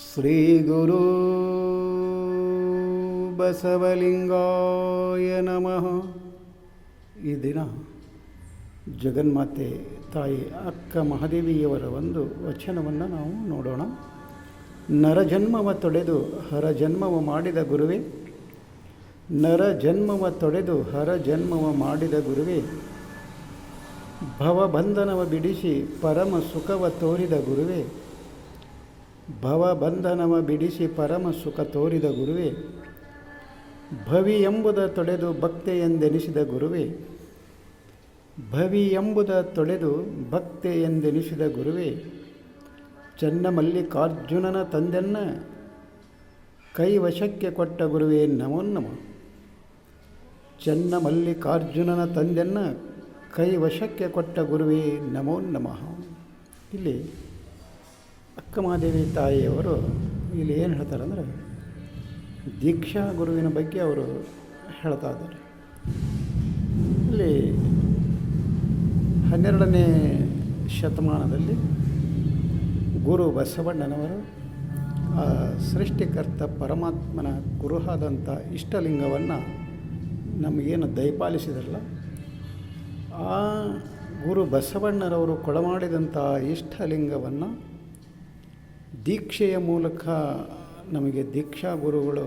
ಶ್ರೀ ಗುರು ಬಸವಲಿಂಗಾಯ ನಮಃ. ಈ ದಿನ ಜಗನ್ಮಾತೆ ತಾಯಿ ಅಕ್ಕ ಮಹಾದೇವಿಯವರ ಒಂದು ವಚನವನ್ನು ನಾವು ನೋಡೋಣ. ನರಜನ್ಮವ ತೊಡೆದು ಹರಜನ್ಮವ ಮಾಡಿದ ಗುರುವೇ, ನರಜನ್ಮವ ತೊಡೆದು ಹರಜನ್ಮವ ಮಾಡಿದ ಗುರುವೇ, ಭವಬಂಧನವ ಬಿಡಿಸಿ ಪರಮ ಸುಖವ ತೋರಿದ ಗುರುವೇ, ಭವಬಂಧನವ ಬಿಡಿಸಿ ಪರಮ ಸುಖ ತೋರಿದ ಗುರುವೇ, ಭವಿ ಎಂಬುದ ತೊಡೆದು ಭಕ್ತೆಯೆಂದೆನಿಸಿದ ಗುರುವೇ, ಭವಿ ಎಂಬುದ ತೊಡೆದು ಭಕ್ತೆಯೆಂದೆನಿಸಿದ ಗುರುವೇ, ಚನ್ನಮಲ್ಲಿಕಾರ್ಜುನನ ತಂದೆನ್ನ ಕೈವಶಕ್ಕೆ ಕೊಟ್ಟ ಗುರುವೇ ನಮೋ ನಮಃ. ಚನ್ನಮಲ್ಲಿಕಾರ್ಜುನನ ತಂದೆನ್ನ ಕೈವಶಕ್ಕೆ ಕೊಟ್ಟ ಗುರುವೇ ನಮೋ ನಮಃ. ಇಲ್ಲಿ ಅಕ್ಕಮಹಾದೇವಿ ತಾಯಿಯವರು ಇಲ್ಲಿ ಏನು ಹೇಳ್ತಾರೆ ಅಂದರೆ, ದೀಕ್ಷಾ ಗುರುವಿನ ಬಗ್ಗೆ ಅವರು ಹೇಳ್ತಾ ಇದ್ದಾರೆ. ಇಲ್ಲಿ 12ನೇ ಶತಮಾನದಲ್ಲಿ ಗುರು ಬಸವಣ್ಣನವರು ಆ ಸೃಷ್ಟಿಕರ್ತ ಪರಮಾತ್ಮನ ಕುರುಹಾದಂಥ ಇಷ್ಟಲಿಂಗವನ್ನು ನಮಗೇನು ದಯಪಾಲಿಸಿದ್ರಲ್ಲ, ಆ ಗುರು ಬಸವಣ್ಣನವರು ಕೊಡಮಾಡಿದಂಥ ಇಷ್ಟಲಿಂಗವನ್ನು ದೀಕ್ಷೆಯ ಮೂಲಕ ನಮಗೆ ದೀಕ್ಷಾ ಗುರುಗಳು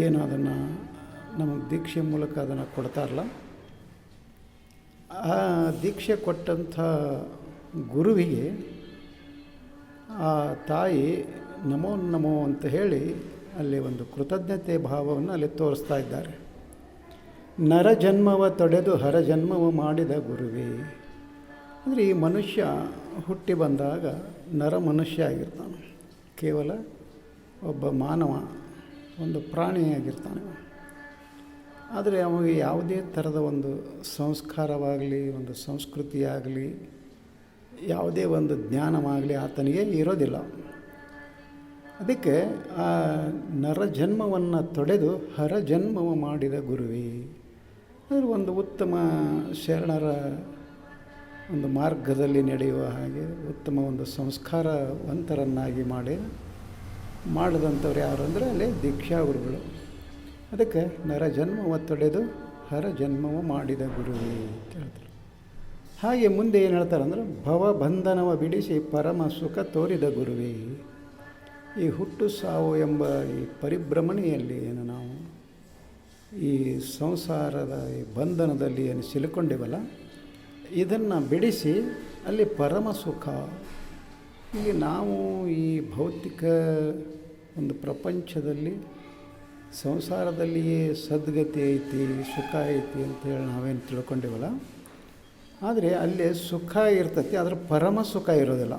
ಏನು ಅದನ್ನು ನಮಗೆ ದೀಕ್ಷೆ ಮೂಲಕ ಅದನ್ನು ಕೊಡ್ತಾರಲ್ಲ, ಆ ದೀಕ್ಷೆ ಕೊಟ್ಟಂಥ ಗುರುವಿಗೆ ಆ ತಾಯಿ ನಮೋ ನಮೋ ಅಂತ ಹೇಳಿ ಅಲ್ಲಿ ಒಂದು ಕೃತಜ್ಞತೆ ಭಾವವನ್ನು ಅಲ್ಲಿ ತೋರಿಸ್ತಾ ಇದ್ದಾರೆ. ನರಜನ್ಮವ ತೊಡೆದು ಹರಜನ್ಮವ ಮಾಡಿದ ಗುರುವೇ ಅಂದರೆ, ಈ ಮನುಷ್ಯ ಹುಟ್ಟಿ ಬಂದಾಗ ನರ ಮನುಷ್ಯ ಆಗಿರ್ತಾನೆ, ಕೇವಲ ಒಬ್ಬ ಮಾನವ, ಒಂದು ಪ್ರಾಣಿಯಾಗಿರ್ತಾನೆ. ಆದರೆ ಅವನಿಗೆ ಯಾವುದೇ ಥರದ ಒಂದು ಸಂಸ್ಕಾರವಾಗಲಿ, ಒಂದು ಸಂಸ್ಕೃತಿಯಾಗಲಿ, ಯಾವುದೇ ಒಂದು ಜ್ಞಾನವಾಗಲಿ ಆತನಿಗೆ ಇರೋದಿಲ್ಲ. ಅದಕ್ಕೆ ಆ ನರಜನ್ಮವನ್ನು ತೊಡೆದು ಹರಜನ್ಮವ ಮಾಡಿದ ಗುರುವೇ ಅಂದರೆ, ಒಂದು ಉತ್ತಮ ಶರಣರ ಒಂದು ಮಾರ್ಗದಲ್ಲಿ ನಡೆಯುವ ಹಾಗೆ ಉತ್ತಮ ಒಂದು ಸಂಸ್ಕಾರವಂತರನ್ನಾಗಿ ಮಾಡಿದಂಥವ್ರು ಯಾರು ಅಂದರೆ ಅಲ್ಲಿ ದೀಕ್ಷಾ ಗುರುಗಳು. ಅದಕ್ಕೆ ನರಜನ್ಮವ ತೊಡೆದು ಹರಜನ್ಮವ ಮಾಡಿದ ಗುರುವೇ ಅಂತ ಹೇಳ್ತಾರೆ. ಹಾಗೆ ಮುಂದೆ ಏನು ಹೇಳ್ತಾರೆ ಅಂದರೆ, ಭವಬಂಧನವ ಬಿಡಿಸಿ ಪರಮ ಸುಖ ತೋರಿದ ಗುರುವೇ. ಈ ಹುಟ್ಟು ಸಾವು ಎಂಬ ಈ ಪರಿಭ್ರಮಣೆಯಲ್ಲಿ ಏನು ನಾವು ಈ ಸಂಸಾರದ ಈ ಬಂಧನದಲ್ಲಿ ಏನು ಸಿಲುಕೊಂಡಿವಲ್ಲ, ಇದನ್ನು ಬಿಡಿಸಿ ಅಲ್ಲಿ ಪರಮ ಸುಖ. ಇಲ್ಲಿ ನಾವು ಈ ಭೌತಿಕ ಒಂದು ಪ್ರಪಂಚದಲ್ಲಿ ಸಂಸಾರದಲ್ಲಿಯೇ ಸದ್ಗತಿ ಐತಿ, ಸುಖ ಐತಿ ಅಂತೇಳಿ ನಾವೇನು ತಿಳ್ಕೊಂಡಿವಲ್ಲ, ಆದರೆ ಅಲ್ಲಿ ಸುಖ ಇರ್ತೈತಿ, ಆದರೆ ಪರಮ ಸುಖ ಇರೋದಿಲ್ಲ.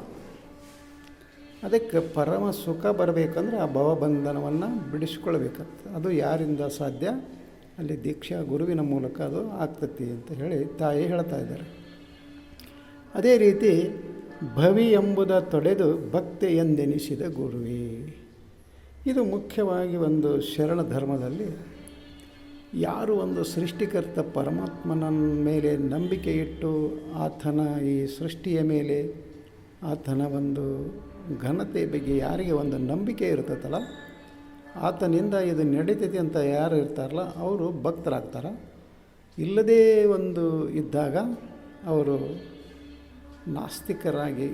ಅದಕ್ಕೆ ಪರಮ ಸುಖ ಬರಬೇಕಂದ್ರೆ ಆ ಭವಬಂಧನವನ್ನು ಬಿಡಿಸ್ಕೊಳ್ಬೇಕಾಗ್ತದೆ. ಅದು ಯಾರಿಂದ ಸಾಧ್ಯ? ಅಲ್ಲಿ ದೀಕ್ಷಾ ಗುರುವಿನ ಮೂಲಕ ಅದು ಆಗ್ತತಿ ಅಂತ ಹೇಳಿ ತಾಯಿ ಹೇಳ್ತಾ ಇದ್ದಾರೆ. ಅದೇ ರೀತಿ ಭವಿ ಎಂಬುದ ತೊಡೆದು ಭಕ್ತಿ ಎಂದೆನಿಸಿದ ಗುರುವೇ. ಇದು ಮುಖ್ಯವಾಗಿ ಒಂದು ಶರಣ ಧರ್ಮದಲ್ಲಿ ಯಾರು ಒಂದು ಸೃಷ್ಟಿಕರ್ತ ಪರಮಾತ್ಮನ ಮೇಲೆ ನಂಬಿಕೆ ಇಟ್ಟು ಆತನ ಈ ಸೃಷ್ಟಿಯ ಮೇಲೆ ಆತನ ಒಂದು ಘನತೆ ಬಗ್ಗೆ ಯಾರಿಗೆ ಒಂದು ನಂಬಿಕೆ ಇರ್ತೈತಲ್ಲ, ಆತನಿಂದ ಇದು ನಡೀತೈತಿ ಅಂತ ಯಾರು ಇರ್ತಾರಲ್ಲ ಅವರು ಭಕ್ತರಾಗ್ತಾರೆ. ಇಲ್ಲದೇ ಒಂದು ಇದ್ದಾಗ ಅವರು ನಾಸ್ತಿಕರಾಗಿ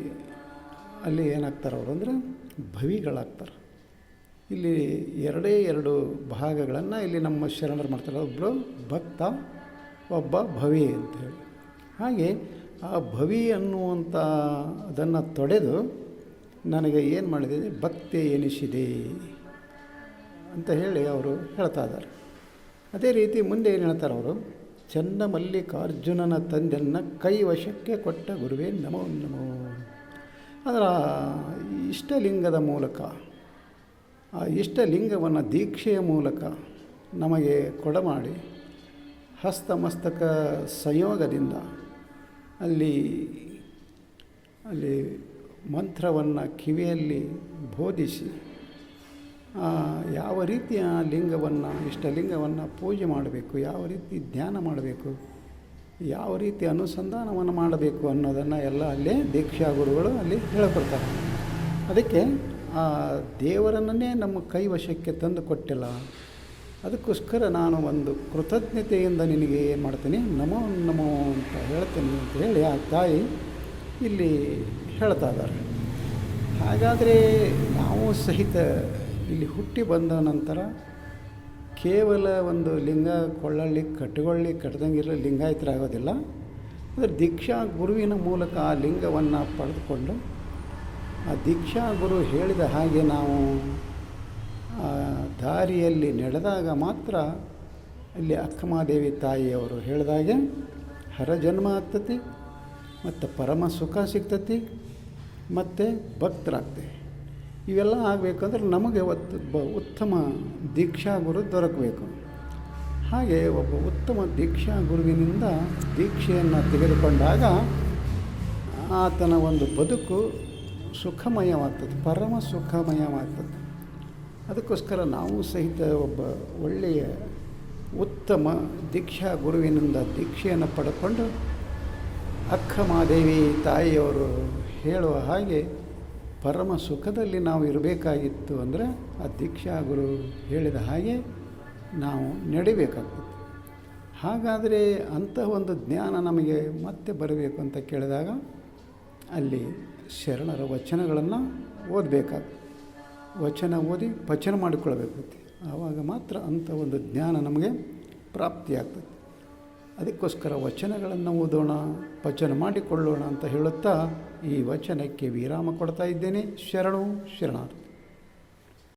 ಅಲ್ಲಿ ಏನಾಗ್ತಾರೆ ಅವರು ಅಂದರೆ ಭವಿಗಳಾಗ್ತಾರೆ. ಇಲ್ಲಿ ಎರಡು ಭಾಗಗಳನ್ನು ಇಲ್ಲಿ ನಮ್ಮ ಶರಣರು ಮಾಡ್ತಾರೆ. ಒಬ್ಬರು ಭಕ್ತ, ಒಬ್ಬ ಭವಿ ಅಂತೇಳಿ. ಹಾಗೆ ಆ ಭವಿ ಅನ್ನುವಂಥ ಅದನ್ನು ತೊಡೆದು ನನಗೆ ಏನು ಮಾಡಿದೆ, ಭಕ್ತಿ ಎನಿಸಿದೆ ಅಂತ ಹೇಳಿ ಅವರು ಹೇಳ್ತಾ ಇದ್ದಾರೆ. ಅದೇ ರೀತಿ ಮುಂದೆ ಏನು ಹೇಳ್ತಾರೆ ಅವರು, ಚನ್ನಮಲ್ಲಿಕಾರ್ಜುನನ ತಂದೆಯನ್ನು ಕೈವಶಕ್ಕೆ ಕೊಟ್ಟ ಗುರುವೇ ನಮೋ ನಮೋ. ಅದರ ಇಷ್ಟಲಿಂಗದ ಮೂಲಕ, ಆ ಇಷ್ಟಲಿಂಗವನ್ನು ದೀಕ್ಷೆಯ ಮೂಲಕ ನಮಗೆ ಕೊಡಮಾಡಿ ಹಸ್ತಮಸ್ತಕ ಸಂಯೋಗದಿಂದ ಅಲ್ಲಿ ಮಂತ್ರವನ್ನು ಕಿವಿಯಲ್ಲಿ ಬೋಧಿಸಿ ಯಾವ ರೀತಿಯ ಲಿಂಗವನ್ನು, ಇಷ್ಟಲಿಂಗವನ್ನು ಪೂಜೆ ಮಾಡಬೇಕು, ಯಾವ ರೀತಿ ಧ್ಯಾನ ಮಾಡಬೇಕು, ಯಾವ ರೀತಿ ಅನುಸಂಧಾನವನ್ನು ಮಾಡಬೇಕು ಅನ್ನೋದನ್ನು ಎಲ್ಲ ಅಲ್ಲೇ ದೀಕ್ಷಾ ಗುರುಗಳು ಅಲ್ಲಿ ಹೇಳಿಕೊಡ್ತಾರೆ. ಅದಕ್ಕೆ ಆ ದೇವರನ್ನೇ ನಮ್ಮ ಕೈವಶಕ್ಕೆ ತಂದು ಕೊಟ್ಟಿಲ್ಲ. ಅದಕ್ಕೋಸ್ಕರ ನಾನು ಒಂದು ಕೃತಜ್ಞತೆಯಿಂದ ನಿನಗೆ ಏನು ಮಾಡ್ತೀನಿ, ನಮೋ ನಮೋ ಅಂತ ಹೇಳ್ತೀನಿ ಅಂತ ಹೇಳಿ ಆ ತಾಯಿ ಇಲ್ಲಿ ಹೇಳ್ತಾ ಇದ್ದಾರೆ. ಹಾಗಾದರೆ ನಾವು ಸಹಿತ ಇಲ್ಲಿ ಹುಟ್ಟಿ ಬಂದ ನಂತರ ಕೇವಲ ಒಂದು ಲಿಂಗ ಕೊಳ್ಳಳ್ಳಿ ಕಟ್ಟದಂಗಿರಲಿ ಲಿಂಗಾಯತರಾಗೋದಿಲ್ಲ. ಅಂದರೆ ದೀಕ್ಷಾ ಗುರುವಿನ ಮೂಲಕ ಆ ಲಿಂಗವನ್ನು ಪಡೆದುಕೊಂಡು ಆ ದೀಕ್ಷಾ ಗುರು ಹೇಳಿದ ಹಾಗೆ ನಾವು ಆ ದಾರಿಯಲ್ಲಿ ನಡೆದಾಗ ಮಾತ್ರ ಅಲ್ಲಿ ಅಕ್ಕಮಹಾದೇವಿ ತಾಯಿಯವರು ಹೇಳಿದಾಗೆ ಹರಜನ್ಮ ಆಗ್ತತಿ ಮತ್ತು ಪರಮ ಸುಖ ಸಿಗ್ತತಿ ಮತ್ತು ಭಕ್ತರಾಗ್ತೇವೆ. ಇವೆಲ್ಲ ಆಗಬೇಕಂದ್ರೆ ನಮಗೆ ಉತ್ತಮ ದೀಕ್ಷಾ ಗುರು ದೊರಕಬೇಕು. ಹಾಗೆ ಒಬ್ಬ ಉತ್ತಮ ದೀಕ್ಷಾ ಗುರುವಿನಿಂದ ದೀಕ್ಷೆಯನ್ನು ತೆಗೆದುಕೊಂಡಾಗ ಆತನ ಒಂದು ಬದುಕು ಸುಖಮಯವಾಗ್ತದೆ, ಪರಮ ಸುಖಮಯವಾಗ್ತದೆ. ಅದಕ್ಕೋಸ್ಕರ ನಾವು ಸಹಿತ ಒಬ್ಬ ಒಳ್ಳೆಯ ಉತ್ತಮ ದೀಕ್ಷಾ ಗುರುವಿನಿಂದ ದೀಕ್ಷೆಯನ್ನು ಪಡ್ಕೊಂಡು ಅಕ್ಕಮಹಾದೇವಿ ತಾಯಿಯವರು ಹೇಳುವ ಹಾಗೆ ಪರಮ ಸುಖದಲ್ಲಿ ನಾವು ಇರಬೇಕಾಗಿತ್ತು. ಅಂದರೆ ಆ ದೀಕ್ಷಾ ಗುರು ಹೇಳಿದ ಹಾಗೆ ನಾವು ನಡಿಬೇಕಾಗ್ತದೆ. ಹಾಗಾದರೆ ಅಂತಹ ಒಂದು ಜ್ಞಾನ ನಮಗೆ ಮತ್ತೆ ಬರಬೇಕು ಅಂತ ಕೇಳಿದಾಗ ಅಲ್ಲಿ ಶರಣರ ವಚನಗಳನ್ನು ಓದಬೇಕಾಗ್ತದೆ. ವಚನ ಓದಿ ಪಚನ ಮಾಡಿಕೊಳ್ಬೇಕಾಗ್ತದೆ. ಆವಾಗ ಮಾತ್ರ ಅಂಥ ಒಂದು ಜ್ಞಾನ ನಮಗೆ ಪ್ರಾಪ್ತಿಯಾಗ್ತದೆ. ಅದಕ್ಕೋಸ್ಕರ ವಚನಗಳನ್ನು ಓದೋಣ, ಪಚನ ಮಾಡಿಕೊಳ್ಳೋಣ ಅಂತ ಹೇಳುತ್ತಾ ಈ ವಚನಕ್ಕೆ ವಿರಾಮ ಕೊಡ್ತಾ ಇದ್ದೇನೆ. ಶರಣು ಶರಣಾರ್ಥಿ.